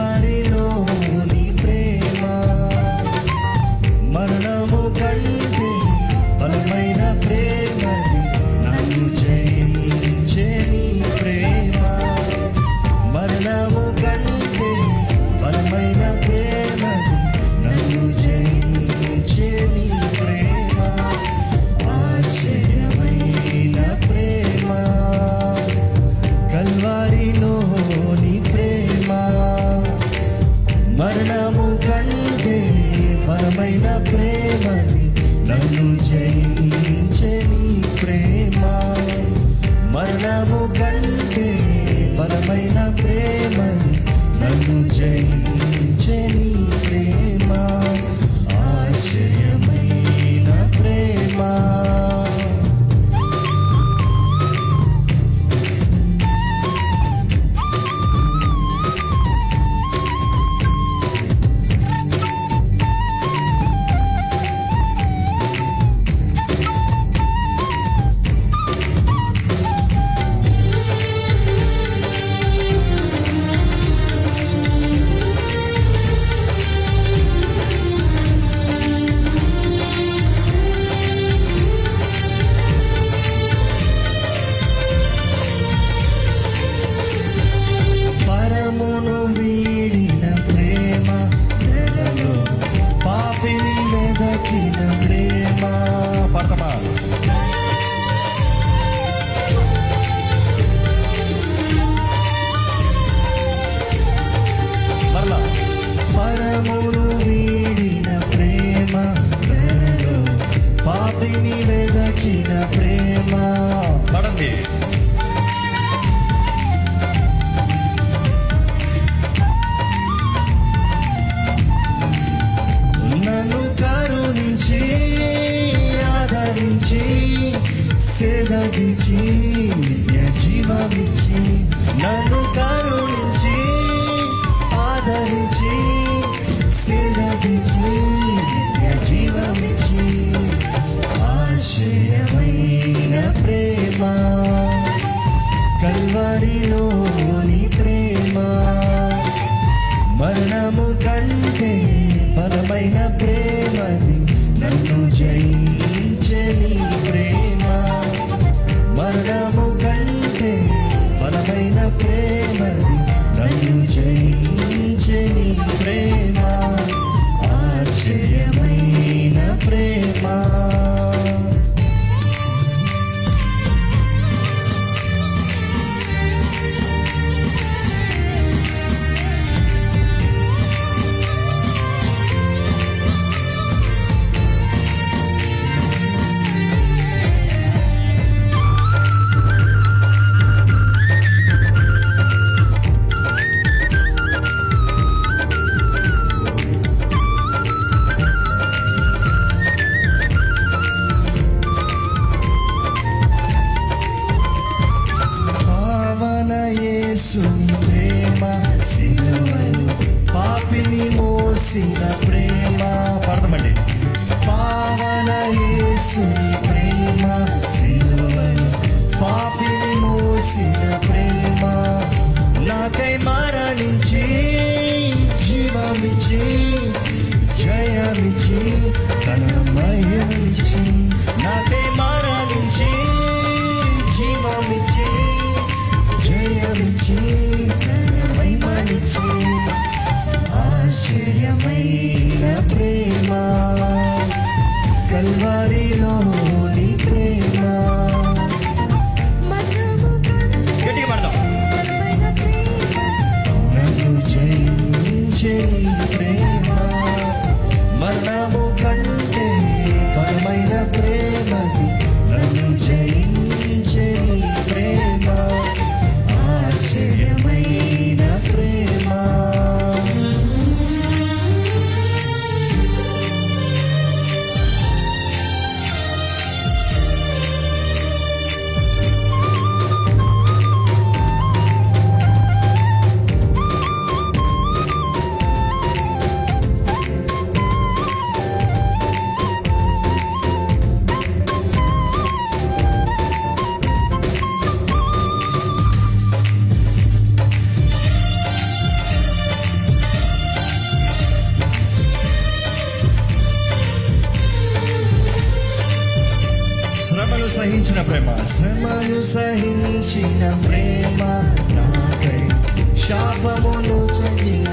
కల్వారిలో నీ ప్రేమ మరణము కంటే బలమైన ప్రేమది, నన్ను జయించే నీ ప్రేమ. మరణము కంటే బలమైన ప్రేమది, నన్ను జయించే నీ ప్రేమ. ఆశ్చర్యమైన ప్రేమ కల్వారిలో నీ ప్రేమ. మరణము కంటే బలమైన ప్రేమది, నన్ను జయించే నీ ప్రేమ. మరణము కంటే బలమైన ప్రేమది, నన్ను జయించే నీ ప్రేమ. ఆశ్చర్యమైన ప్రేమ. పరమును వీడిన ప్రేమ, నెలలో పాపిని వెదకిన ప్రేమ. పడతామా? మరలా. పరమును వీడిన ప్రేమ, నెలలో పాపిని వెదకిన ప్రేమ. పడండి. నన్ను కరుణించి ఆదరించి సేదగించి నిత్య జీవమిచ్చి, నన్ను కరుణించి ఆదరించి సేదగించి నిత్య జీవమిచ్చి. ఆశ్చర్యమైన ప్రేమ కల్వారిలో నీ ప్రేమ. మరణము కంటే బలమైన ప్రేమది, నన్ను జయించే నీ ప్రేమ. మరణము కంటే బలమైన ప్రేమది, నన్ను జయించే నీ ప్రేమ. ఆశ్చర్యమైన ప్రేమ. యేసుని ప్రేమ సిలువలో పాపిని మోసిన ప్రేమ. పడతామండి. పావన యేసుని ప్రేమ సిలువలో పాపిని మోసిన ప్రేమ. నాకై మరణించి జీవమిచ్చి జయమిచ్చి తన మహిమిచ్చి, నాకై మరణించి జీవమిచ్చి జయమిచ్చి తన మహిమనిచ్చి. ఆశ్చర్యమైన ప్రేమ కల్వారిలో నీ ప్రేమ. గట్టిగా పడదాం. నన్ను సహించిన ప్రేమ, శ్రమను సహించిన ప్రేమ నాకై శాపమును చచ్చిన